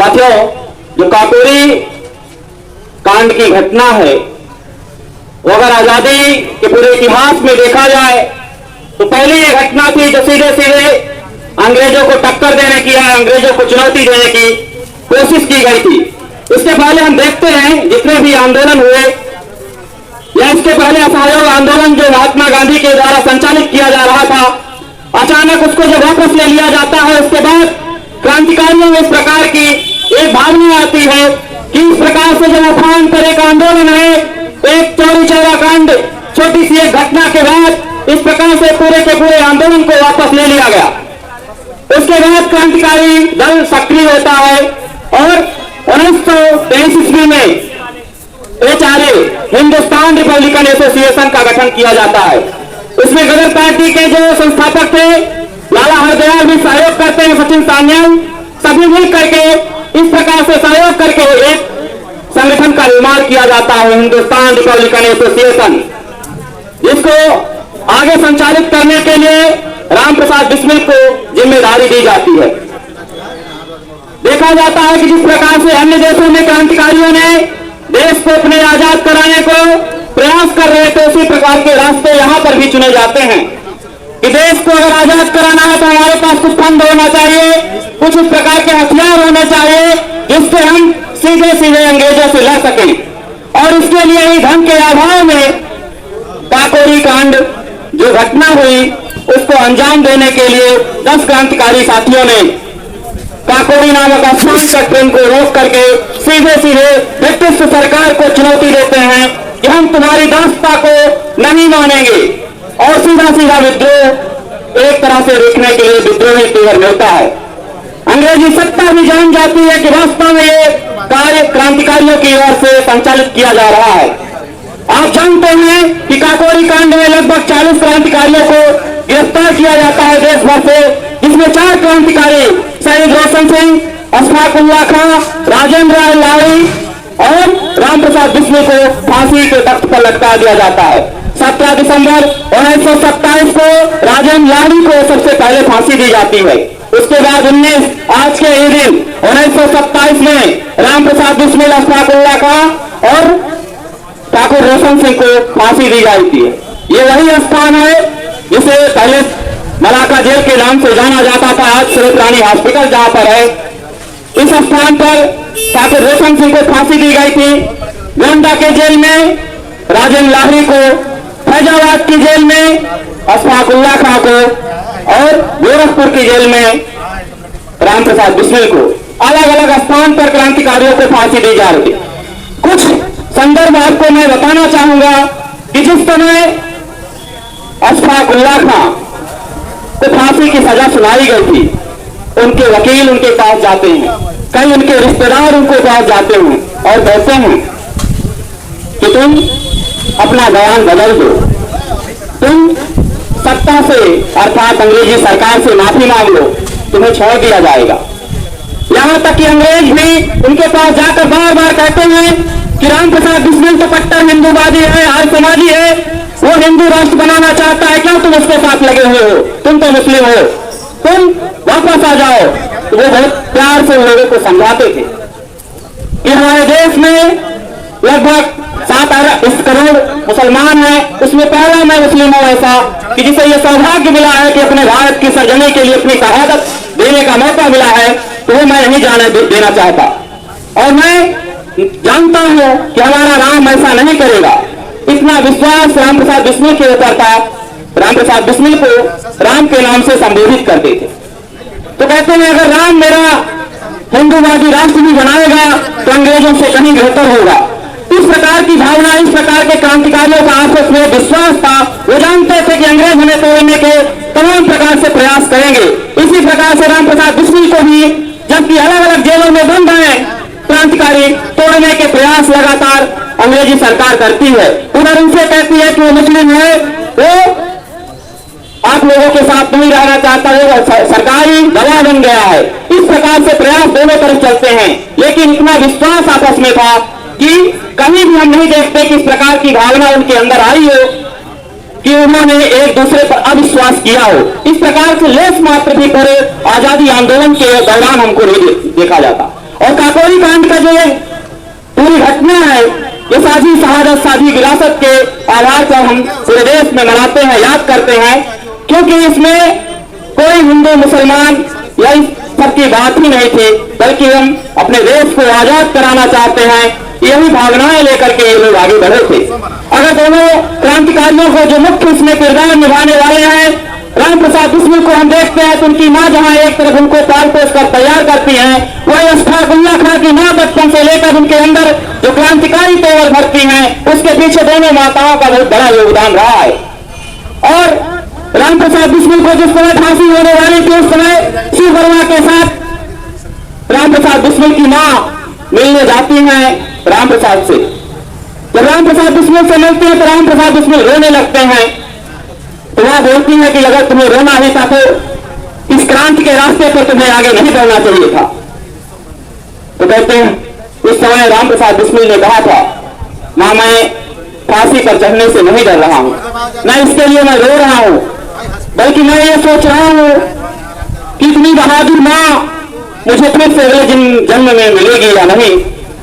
साथियों, जो काकोरी कांड की घटना है वो अगर आजादी के पूरे इतिहास में देखा जाए तो पहली ये घटना थी जो सीधे सीधे अंग्रेजों को टक्कर देने की या अंग्रेजों को चुनौती देने की कोशिश की गई थी। इसके पहले हम देखते हैं जितने भी आंदोलन हुए या इसके पहले असहयोग आंदोलन जो महात्मा गांधी के द्वारा संचालित किया जा रहा था, अचानक उसको जब वापस ले लिया जाता है, उसके बाद क्रांतिकारियों में इस प्रकार की एक भावना आती है कि इस प्रकार से जब अफान पर एक आंदोलन है, एक चौरी चौरा कांड, छोटी सी एक घटना के बाद इस प्रकार से पूरे के पूरे आंदोलन को वापस ले लिया गया। उसके बाद क्रांतिकारी दल सक्रिय होता है और 1923 ईस्वी में HRA हिंदुस्तान रिपब्लिकन एसोसिएशन का गठन किया जाता है। उसमें गदर पार्टी के जो संस्थापक थे लाला हरदयाल भी सहयोग करते हैं, सचिन सान्याल, सभी मिल करके इस प्रकार से सहयोग करके एक संगठन का निर्माण किया जाता है, हिंदुस्तान रिपब्लिकन एसोसिएशन, जिसको आगे संचालित करने के लिए राम प्रसाद बिस्मिल को जिम्मेदारी दी जाती है। देखा जाता है कि जिस प्रकार से अन्य देशों में क्रांतिकारियों ने देश को अपने आजाद कराने को प्रयास कर रहे थे, उसी प्रकार के रास्ते यहां पर भी चुने जाते हैं कि देश को अगर आजाद कराना है तो हमारे पास कुछ फंड होना चाहिए, कुछ इस प्रकार के हथियार होने चाहिए जिससे हम सीधे सीधे अंग्रेजों से लड़ सकें। और इसके लिए ही धन के अभाव में काकोरी कांड जो घटना हुई उसको अंजाम देने के लिए 10 क्रांतिकारी साथियों ने काकोरी नामक स्थान पर ट्रेन को रोक करके सीधे सीधे ब्रिटिश सरकार को चुनौती देते हैं कि हम तुम्हारी दास्ता को नहीं मानेंगे, और सीधा सीधा विद्रोह एक तरह से रोकने के लिए विद्रोही तेवर मिलता है। अंग्रेजी सत्ता भी जान जाती है कि वास्तव में ये कार्य क्रांतिकारियों की ओर से संचालित किया जा रहा है। आप जानते हैं कि काकोरी कांड में लगभग 40 क्रांतिकारियों को गिरफ्तार किया जाता है देश भर से, जिसमें 4 क्रांतिकारी शहीद रोशन सिंह, अशफाक उल्लाह खां, राजेंद्र राय लाड़ी और राम प्रसाद बिस्मिल को फांसी के तख्त पर लटका दिया जाता है। 17 दिसंबर 1927 को राजेंद्र लाड़ी को सबसे पहले फांसी दी जाती है। उसके बाद 19 आज के ही दिन 1927 में राम प्रसाद बिस्मिल, अशफाक उल्लाह खां और ठाकुर रोशन सिंह को फांसी दी जाती है। ये वही स्थान है जिसे पहले मलाका जेल के नाम से जाना जाता था, आज शरद रानी हॉस्पिटल जहां पर है। इस स्थान पर ठाकुर रोशन सिंह को फांसी दी गई थी। गोंडा के जेल में राजेंद्र लाहिड़ी को, फैजाबाद की जेल में अशफाक उल्लाह खां को और गोरखपुर की जेल में राम प्रसाद बिस्मिल को अलग अलग स्थान पर क्रांतिकारियों को फांसी दी जा रही। कुछ संदर्भ आपको मैं बताना चाहूंगा कि जिस समय अशफाक उल्लाह खां को फांसी की सजा सुनाई गई थी, उनके वकील उनके पास जाते हैं, कई उनके रिश्तेदार उनके पास जाते हैं और कहते हैं कि तुम अपना बयान बदल दो, तुम सत्ता से अर्थात अंग्रेजी सरकार से माफी मांग लो, तुम्हें छोड़ दिया जाएगा। यहां तक कि अंग्रेज भी उनके पास जाकर बार बार कहते हैं कि राम प्रसाद बिस्मिल तो कट्टर हिंदूवादी है, आर्य समाजी है, वो हिंदू राष्ट्र बनाना चाहता है, क्यों तुम उसके साथ लगे हुए हो, तुम तो मुस्लिम हो, तुम वापस आ जाओ। तो वो बहुत प्यार से लोगों को समझाते थे कि हमारे देश में लगभग 7 करोड़ मुसलमान हैं, उसमें पहला मैं मुस्लिम हूं ऐसा कि जिसे ये सौभाग्य मिला है कि अपने भारत की सर्जनी के लिए अपनी शहादत देने का मौका मिला है, तो वो मैं नहीं जाने देना चाहता। और मैं जानता हूं कि हमारा राम ऐसा नहीं करेगा। इतना विश्वास राम प्रसाद बिस्मिल के ऊपर था। राम प्रसाद बिस्मिल को राम के नाम से संबोधित करते थे। तो कहते हैं अगर राम मेरा हिंदूवादी राष्ट्र भी बनाएगा तो अंग्रेजों से कहीं बेहतर होगा। इस प्रकार की भावना, इस प्रकार के क्रांतिकारियों का आपस में विश्वास था। वो जानते थे कि अंग्रेज हमें तोड़ने के तमाम प्रकार से प्रयास करेंगे। इसी प्रकार से राम प्रसाद बिस्मिल को भी जबकि अलग अलग जेलों में बंद हैं क्रांतिकारी, तोड़ने के प्रयास लगातार अंग्रेजी सरकार करती है। उधर उनसे कहती है कि वो मुस्लिम है, वो आप लोगों के साथ नहीं रहना चाहता है, वो सरकारी दबाव बन गया है। इस प्रकार से प्रयास दोनों तरफ चलते हैं, लेकिन इतना विश्वास आपस में था कि कहीं भी हम नहीं देखते कि इस प्रकार की भावना उनके अंदर आई हो कि उन्होंने एक दूसरे पर अविश्वास किया हो। इस प्रकार से लेस मात्र भी पूरे आजादी आंदोलन के दौरान हमको नहीं देखा जाता। और काकोरी कांड का जो ये पूरी घटना है, ये साझी शहादत, साझी विरासत के आधार पर हम पूरे देश में मनाते हैं, याद करते हैं, क्योंकि इसमें कोई हिंदू मुसलमान या इस सबकी बात ही नहीं थी, बल्कि हम अपने देश को आजाद कराना चाहते हैं, यही भावनाएं लेकर के ये लोग आगे बढ़े थे। अगर दोनों क्रांतिकारियों को जो मुख्य इसमें किरदार निभाने वाले हैं, राम प्रसाद बिस्मिल को हम देखते हैं तो उनकी माँ जहां एक तरफ उनको पाल पोस कर तैयार करती है, वही अशफाकुल्लाह खां की माँ बचपन से लेकर उनके अंदर जो क्रांतिकारी तेवर भरती हैं, उसके पीछे दोनों माताओं का बहुत बड़ा योगदान रहा है। और राम प्रसाद बिस्मिल को जिस समय फांसी होने वाली थी, उस समय शिव वर्मा के साथ राम प्रसाद बिस्मिल की माँ मिलने जाती हैं राम प्रसाद से। जब राम प्रसाद बिस्मिल से मिलते हैं तो राम प्रसाद बिस्मिल रोने लगते हैं, तो वह बोलती है कि अगर तुम्हें रोना ही था तो इस क्रांति के रास्ते पर तुम्हें आगे नहीं बढ़ना चाहिए था। तो कहते हैं उस समय राम प्रसाद बिस्मिल ने कहा था, मां मैं फांसी पर चढ़ने से नहीं डर रहा हूं, न इसके लिए मैं रो रहा हूं, बल्कि मैं ये सोच रहा हूं कि इतनी बहादुर मां मुझे फिर से अगले जन्म में मिलेगी या नहीं,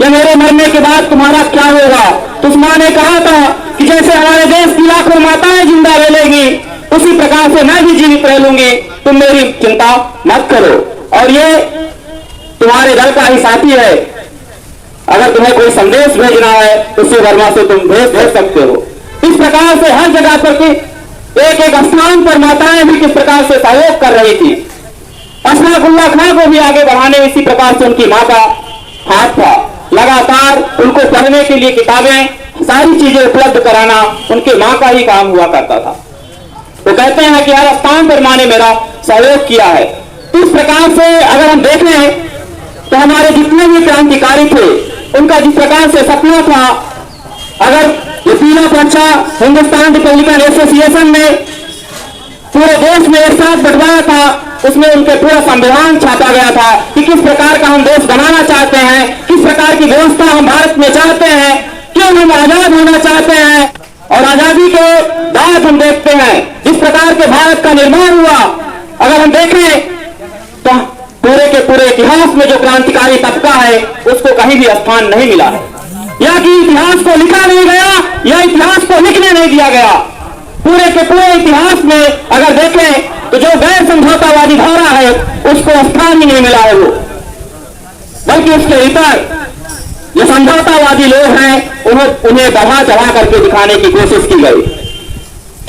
या मेरे मरने के बाद तुम्हारा क्या होगा। तो उस मां ने कहा था कि जैसे हमारे देश की लाखों माताएं जिंदा रह लेंगी, उसी प्रकार से मैं भी जीवित रह लूंगी, तुम मेरी चिंता मत करो, और ये तुम्हारे दल का ही साथी है, अगर तुम्हें कोई संदेश भेजना है तो शिव वर्मा से तुम भेज सकते हो। इस प्रकार से हर जगह पर एक एक स्थान पर माताएं भी किस प्रकार से सहयोग कर रही थी। अशफाकुल्लाह खां को भी आगे बढ़ाने में इसी प्रकार से उनकी मां का हाथ था। लगातार उनको पढ़ने के लिए किताबें, सारी चीजें उपलब्ध कराना उनकी मां का ही काम हुआ करता था। तो कहते हैं कि हर स्थान पर मां ने मेरा सहयोग किया है। तो इस प्रकार से अगर हम देखें तो हमारे जितने भी क्रांतिकारी थे, उनका जिस प्रकार से सपना था, अगर ये पीला पर्चा हिंदुस्तान रिपब्लिकन एसोसिएशन ने पूरे देश में एक साथ बंटवाया था, उसमें उनके पूरा संविधान छापा गया था कि किस प्रकार का हम देश बनाना चाहते हैं, किस प्रकार की व्यवस्था हम भारत में चाहते हैं, क्यों हम आजाद होना चाहते हैं। और आजादी के बाद हम देखते हैं जिस प्रकार के भारत का निर्माण हुआ, अगर हम देखें तो पूरे के पूरे इतिहास में जो क्रांतिकारी तबका है उसको कहीं भी स्थान नहीं मिला है, या कि इतिहास को लिखा नहीं गया या इतिहास को लिखने नहीं दिया गया। पूरे के पूरे इतिहास में अगर देखें तो जो गैर समझौतावादी धारा है उसको स्थान ही नहीं मिला है वो, बल्कि उसके भीतर जो समझौतावादी लोग हैं उन्हें बढ़ा चढ़ा करके दिखाने की कोशिश की गई।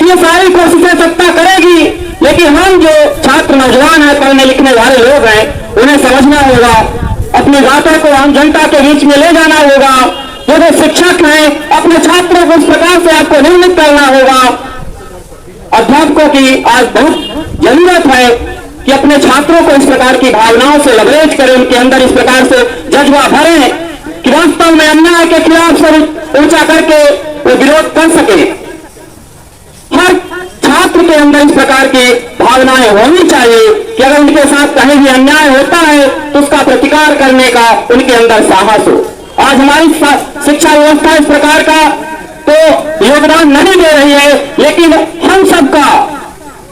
ये सारी कोशिशें सत्ता करेगी, लेकिन हम जो छात्र नौजवान हैं, पढ़ने लिखने वाले लोग हैं, उन्हें समझना होगा, अपनी बातों को हम जनता के बीच में ले जाना होगा। जो शिक्षक हैं अपने छात्रों को इस प्रकार से आपको निर्मित करना होगा। अध्यापकों की आज बहुत जरूरत है कि अपने छात्रों को इस प्रकार की भावनाओं से लबरेज करें, उनके अंदर इस प्रकार से जज्बा भरें कि वास्तव में अन्याय के खिलाफ सर ऊंचा करके वो विरोध कर सके। हर छात्र के अंदर इस प्रकार की भावनाएं होनी चाहिए कि अगर उनके साथ कहीं भी अन्याय होता है तो उसका प्रतिकार करने का उनके अंदर साहस हो। आज हमारी शिक्षा व्यवस्था इस प्रकार का तो योगदान नहीं दे रही है, लेकिन हम सबका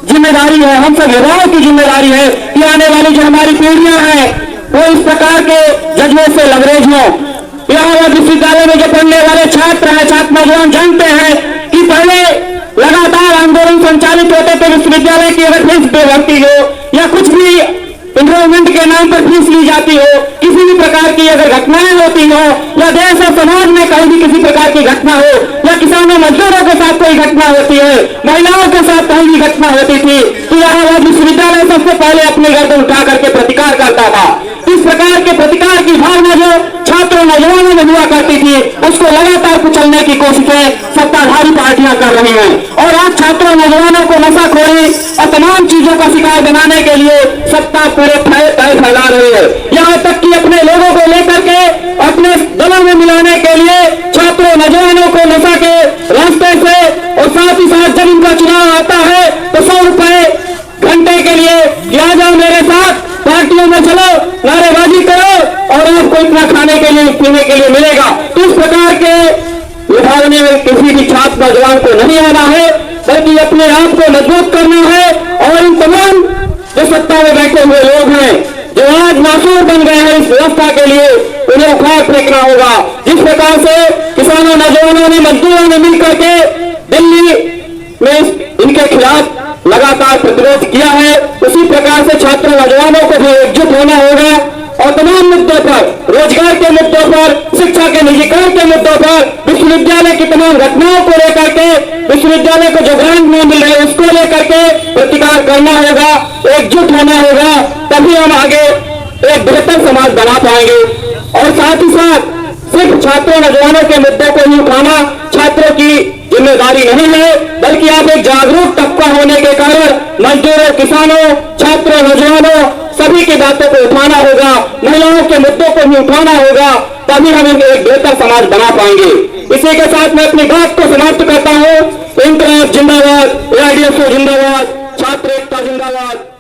जिम्मेदारी है, हम सब युवाओं की जिम्मेदारी है कि आने वाली जो हमारी पीढ़ियां हैं वो इस प्रकार के जज्बे से लबरेज हो। इलाहाबाद विश्वविद्यालय में जो पढ़ने वाले छात्र हैं, छात्र नौजवान जानते हैं कि पहले लगातार आंदोलन संचालित होते थे विश्वविद्यालय की अगर फीस पे भर्ती हो या कुछ भी एनरोलमेंट के नाम पर फीस ली जाती हो, किसी भी प्रकार की अगर घटनाएं होती हो, या देश और समाज में कहीं भी किसी प्रकार की घटना हो, या किसानों मजदूरों के साथ कोई घटना होती है, महिलाओं के साथ कहीं भी घटना होती थी, तो इलाहाबाद विश्वविद्यालय सबसे पहले अपने गर्दन उठा करके प्रतिकार करता था। इस प्रकार के प्रतिकार की भावना जो छात्रों नौजवानों में हुआ करती थी, उसको लगातार कुचलने की कोशिशें सत्ताधारी पार्टियां कर रही हैं। और आज छात्रों नौजवानों को नशाखोरी और तमाम चीजों का शिकार बनाने के लिए सत्ता पूरे फैला रही है। यहाँ तक कि अपने लोगों को लेकर के अपने दलों में मिलाने के लिए छात्रों नौजवानों को नशा के रास्ते से, और साथ ही साथ जब इनका चुनाव आता है तो 100 रुपए घंटे के लिए आ जाओ मेरे साथ, पार्टियों में चलो, नारेबाजी करो और आपको इतना खाने के लिए पीने के लिए मिलेगा। तो इस प्रकार के विभागने में किसी भी छात्र नौजवान को नहीं आना है, बल्कि अपने आप को मजबूत करना है। और इन तमाम जो सत्ता में बैठे हुए लोग हैं, जो आज मासूम बन गए हैं इस व्यवस्था के लिए उन्हें उखाड़ फेंकना होगा। जिस प्रकार से किसानों, नौजवानों ने, मजदूरों ने मिलकर के दिल्ली में इनके खिलाफ लगातार प्रतिरोध किया है, उसी प्रकार से छात्र नौजवानों को भी एकजुट होना होगा और तमाम मुद्दों पर, रोजगार के मुद्दों पर, शिक्षा के निजीकरण के मुद्दों पर, विश्वविद्यालय की तमाम घटनाओं को लेकर के, विश्वविद्यालय को जो ग्रांट नहीं मिल रहे उसको लेकर के प्रतिकार करना होगा, एकजुट होना होगा, तभी हम आगे एक बेहतर समाज बना पाएंगे। और साथ ही साथ सिर्फ छात्रों, नौजवानों के मुद्दों को ही उठाना छात्रों की जिम्मेदारी नहीं है, बल्कि आप एक जागरूक तबका होने के कारण मजदूरों, किसानों, छात्रों, नौजवानों सभी की बातों को उठाना होगा, महिलाओं के मुद्दों को भी उठाना होगा, तभी हम एक बेहतर समाज बना पाएंगे। इसी के साथ मैं अपनी बात को समाप्त करता हूँ। इंकलाब जिंदाबाद, एआईडीएसओ जिंदाबाद, छात्र एकता जिंदाबाद।